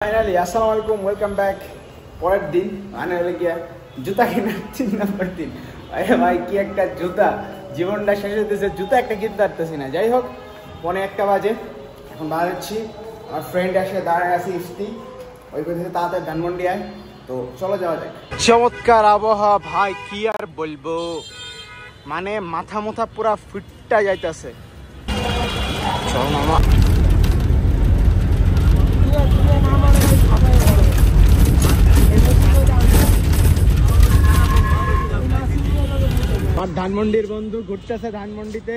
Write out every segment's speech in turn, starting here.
Finally আসসালামু আলাইকুম, welcome back. পরের দিন মানে হলে গিয়া জুতা কেনার 3 নম্বর দিন। আরে ভাই কি একটা জুতা, জীবনটা শেষ হতেছে, জুতা একটা কিনতে পারতেছি না। যাই হোক, 1:45 বাজে, এখন বাজাচ্ছি। আমার ফ্রেন্ড এসে দাঁড়ায় আছে ইফতি, ওই কথা তাড়াতাড়ি ধানমন্ডি আয়, তো চলো যাওয়া যাক। চমৎকার আবহাওয়া ভাই, কি আর বলবো, মানে মাথা পুরা ফিটটা যাইতেছে। চলো মামা। আর ধানমন্ডির বন্ধু ঘুরতেছে ধানমন্ডিতে,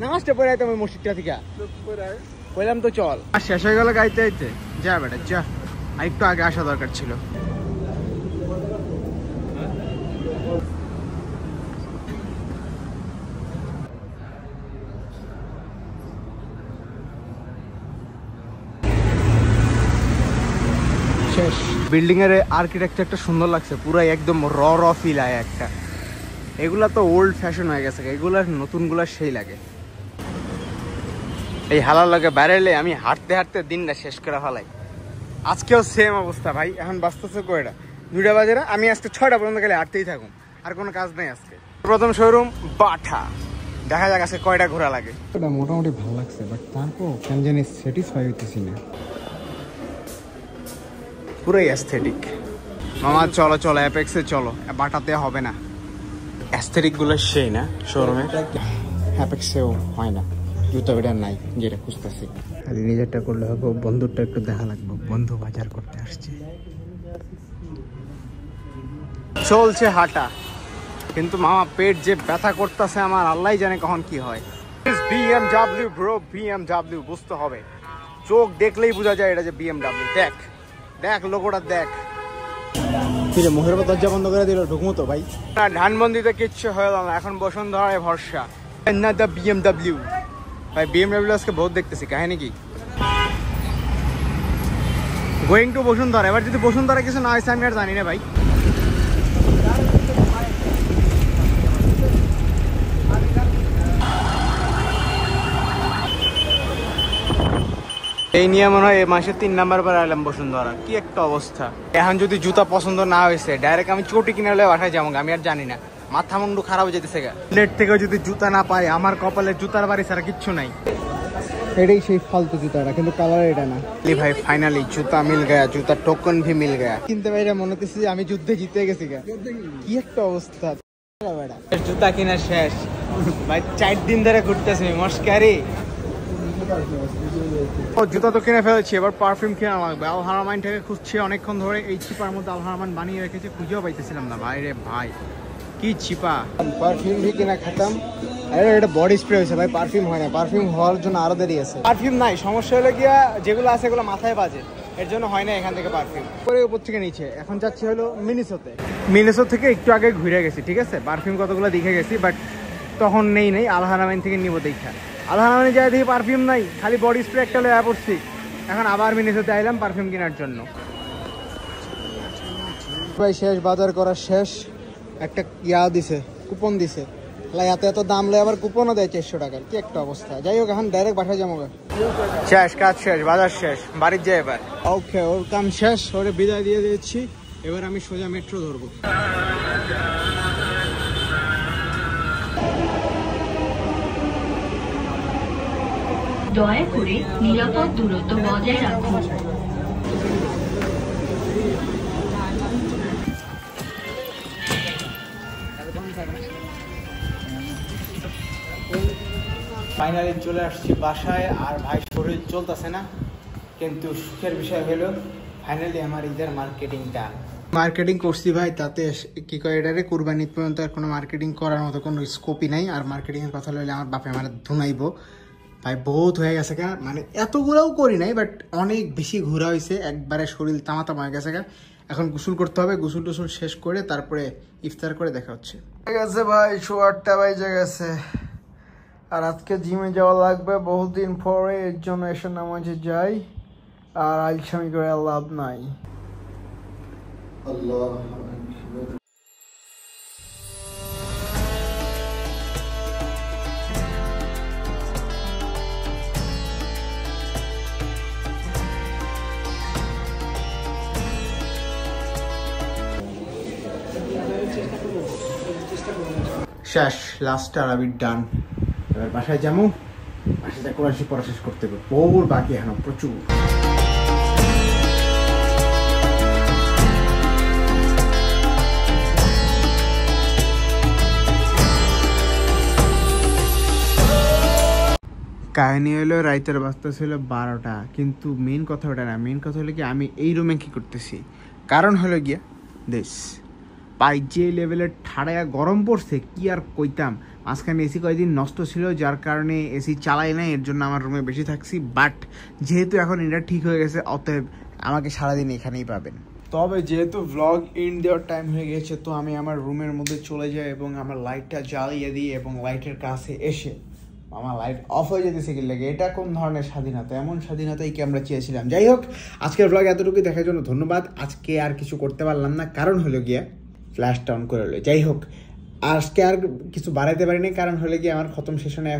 নামাজটা পড়ে আইতে আমি মসজিদটা থেকে বললাম তো চল। আর শেষ হয়ে গেল গাইতে আইতে, যা বেটা যা, আর একটু আগে আসা দরকার ছিল। শেষ। বিল্ডিং এর আর্কিটেকচারটা সুন্দর লাগছে, পুরো একদম র ফিল আয় একটা। এগুলা তো ওল্ড ফ্যাশন হয়ে গেছে, এগুলার নতুনগুলা সেই লাগে। এই হালার লাগে বেড়াইলে আমি হাঁটতে হাঁটতে দিনটা শেষ করে ফেলাই। আজকেও সেম অবস্থা ভাই, এখন বাঁচতেছে কয়টা 2টা বাজে না, আমি আজকে 6টা পর্যন্ত গেলে হাঁটতেই থাকুন, আর কোনো কাজ নেই আজকে। প্রথম শোরুম বাঠা, দেখা যাক আজকে কয়টা ঘোরা লাগে। মোটামুটি ভালো লাগছে, বাট তারপর কেন জানি স্যাটিসফাই হইতেছি না, পুরোই অ্যাস্থেটিক। মামা চলো চলো অ্যাপেক্সে চলো, বাটাতে হবে না। অ্যাস্থেটিক গুলো সেই না শোরুমে, অ্যাপেক্সেও হয় না, জুতো বেটা নাই যেটা খুঁজতেছি। খালি নিজেরটা করলে হবে, বন্ধুরটা একটু দেখা লাগবে, বন্ধু বাজার করতে আসছে। চলছে হাঁটা, কিন্তু মামা পেট যে ব্যথা করতেছে আমার, আল্লাহ জানে কখন কি হয়। বিএমডব্লিউ ব্রো, বিএমডব্লিউ বুঝতে হবে, চোখ দেখলেই বোঝা যায় এটা যে বিএমডব্লিউ। দেখ দেখ লোগোটা দেখ। কিরে মুখের পর দরজা বন্ধ করে দিল, ঢুকমো তো ভাই। ধানমন্ডিতে কিচ্ছু হলো না, এখন বসুন্ধরায় ভরসা। বিএমডব্লিউ ভাই, বিএমডব্লিউ আজকে বহুত দেখতেছি, কাহিনী কি? Going to Bashundhara. এবার যদি বসুন্ধরা কিছু না হয়েছে আমি আর জানি না ভাই। এই নিয়ে মনে হয় এই মাসের 3 নাম্বার বার আইলাম বসুন্ধরা, কি একটা অবস্থা। এখন যদি জুতা পছন্দ না হয়েছে, ডাইরেক্ট আমি চটি কিনে হলে বাসায় যাবো, আমি আর জানি না, মাথা মুন্ডু খারাপ হয়ে যেতেছে। নেট থেকে যদি জুতা না পাই, আমার কপালে জুতার বাড়ি ছাড়া কিচ্ছু নাই। এটাই সেই ফালতু জুতাটা, কিন্তু কালার এটা না। ভাই ফাইনালি জুতা মিল গয়া, জুতা টোকন ভি মিল গয়া। কিনতে পারি মনে হচ্ছে যে আমি যুদ্ধে জিতে গেছি, কি একটা অবস্থা। জুতা কিনা শেষ ভাই, 4 দিন ধরে ঘুরতেছি মস্কারি। জুতা তো কিনে ফেলেছি, এবার পারফিউম কেনা লাগবে। আল হারামাইন থেকে খুঁজছি অনেকক্ষণ ধরে, এই চিপার মধ্যে আল হারামাইন বানিয়ে রেখেছে, খুঁজেও পাইতেছিলাম না ভাই রে ভাই, কি চিপা। পারফিউম ভি কিনা খাতাম। আরে এটা বডি স্প্রে হয়েছে ভাই, পারফিউম হয় না, পারফিউম হওয়ার জন্য আরো দেরি আছে। পারফিউম নাই, সমস্যা হলো গিয়া যেগুলো আছে এগুলো মাথায় বাজে, এর জন্য হয় না এখান থেকে পারফিউম। পরে উপর থেকে নিচে এখন যাচ্ছি হলো মিনিসোতে। মিনিসো থেকে একটু আগে ঘুরে গেছি, ঠিক আছে, পারফিউম কতগুলো দেখে গেছি, বাট তখন নেই আল হারামাইন থেকে নিবো দেখা। আল হারামাইনে যাই দেখি পারফিউম নাই, খালি বডি স্প্রে একটা লয়া পড়ছি। এখন আবার মিনিসোতে আইলাম পারফিউম কেনার জন্য। ভাই শেষ, বাজার করা শেষ। একটা ইয়া দিছে, কুপন দিছে, এত দাম লয়, আবার কুপনও দেয় 400 টাকার, কি একটা অবস্থা। যাই হোক এখন ডাইরেক্ট বাসায় যাবো। শেষ, কাজ শেষ, বাজার শেষ, বাড়ির যাই এবার। ওকে, ওর কাম শেষ, ওরে বিদায় দিয়ে দিচ্ছি। এবার আমি সোজা মেট্রো ধরবো। দয়া করে নিরাপদ দূরত্ব বজায় রাখুন। ফাইনালি চলে আসছি বাসায়, আর ভাই শরীর চলতেছে না, কিন্তু সুখের বিষয় হলো ফাইনালি আমার ঈদের মার্কেটিং করছি ভাই। তাতে কি কয়, এটারে কুরবানি পর্যন্ত আর কোনো মার্কেটিং করার মতো কোনো স্কোপই নাই। আর মার্কেটিংয়ের কথা হলে আমার বাপে আমার ধুনাইবো ভাই, বহুত হয়ে গেছে গা, মানে এতগুলোও করি নাই, বাট অনেক বেশি ঘোরা হয়েছে, একবারে শরীর তামাতাম হয়ে গেছে গা। এখন গোসল করতে হবে, গোসল টোসল শেষ করে তারপরে ইফতার করে দেখা হচ্ছে। ঠিক আছে ভাই, 8:15 বাজে গেছে, আর আজকে জিমে যাওয়া লাগবে বহুদিন পরে, এর জন্য এসে নামাজে যাই, আর আলসামি করে লাভ নাই। আল্লাহ শেষ, লাস্ট তারাবি ডান। এবার বাসায় যাবো, বাসায় কোরআন শরীফ পড়া শেষ করতে হবে, বহু বাকি এখনো প্রচুর। কাহিনী হলো রাইতের বাজতে ছিল 12টা, কিন্তু মেন কথা ওটা না। মেন কথা হলো কি আমি এই রুমে কি করতেছি, কারণ হলো গিয়া দেশ পাই যে লেভেলের ঠাড়ায়া গরম পড়ছে কি আর কইতাম। মাঝখানে এসি কয়েকদিন নষ্ট ছিল, যার কারণে এসি চালাই নাই, এর জন্য আমার রুমে বেশি থাকছি। বাট যেহেতু এখন এটা ঠিক হয়ে গেছে, অতএব আমাকে সারাদিন এখানেই পাবেন। তবে যেহেতু ভ্লগ ইন দেওয়ার টাইম হয়ে গেছে, তো আমি আমার রুমের মধ্যে চলে যাই এবং আমার লাইটটা জ্বালিয়ে দিই এবং লাইটের কাছে এসে আমার লাইট অফ হয়ে যেতেছে কি লাগে। এটা কোন ধরনের স্বাধীনতা? এমন স্বাধীনতাই কি আমরা চেয়েছিলাম? যাই হোক, আজকের ব্লগ এতটুকুই দেখার জন্য ধন্যবাদ। আজকে আর কিছু করতে পারলাম না, কারণ হলো গিয়া ফ্ল্যাশটা অন করে হলো। যাই হোক, আজকে আর কিছু বাড়াইতে পারিনি, কারণ হলে গিয়ে আমার খতম সেশনে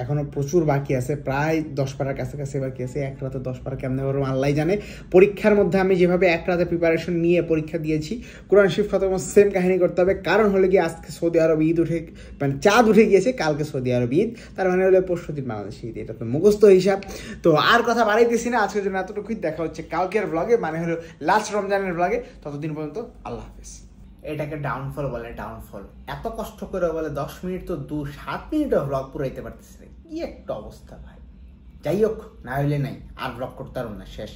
এখনো প্রচুর বাকি আছে, প্রায় 10 পারার কাছাকাছি বাকি আছে। এক রাতে 10 পারা কেমন পারবো আল্লাহ জানে। পরীক্ষার মধ্যে আমি যেভাবে এক রাতে প্রিপারেশন নিয়ে পরীক্ষা দিয়েছি, কোরআন শরীফ খতম সেম কাহিনী করতে হবে। কারণ হলে গিয়ে আজকে সৌদি আরব ঈদ উঠে, মানে চাঁদ উঠে গিয়েছে, কালকে সৌদি আরব ঈদ, তার মানে হলো পরশু দিন বাংলাদেশ ঈদ। এটা তো মুখস্থ হিসাব। তো আর কথা বাড়াইতেছি না, আজকের জন্য এতটুকুই। দেখা হচ্ছে কালকের ব্লগে, মানে হলো লাস্ট রমজানের ব্লগে। ততদিন পর্যন্ত আল্লাহ হাফেজ। এটাকে ডাউনফল বলে, ডাউনফল। এত কষ্ট করে বলে 10 মিনিট তো 7 মিনিটও ব্লগ পুরাইতে পারতেছে না, কি একটা অবস্থা ভাই। যাই হোক, না হইলে নাই, আর ব্লগ করতে পারব না, শেষ।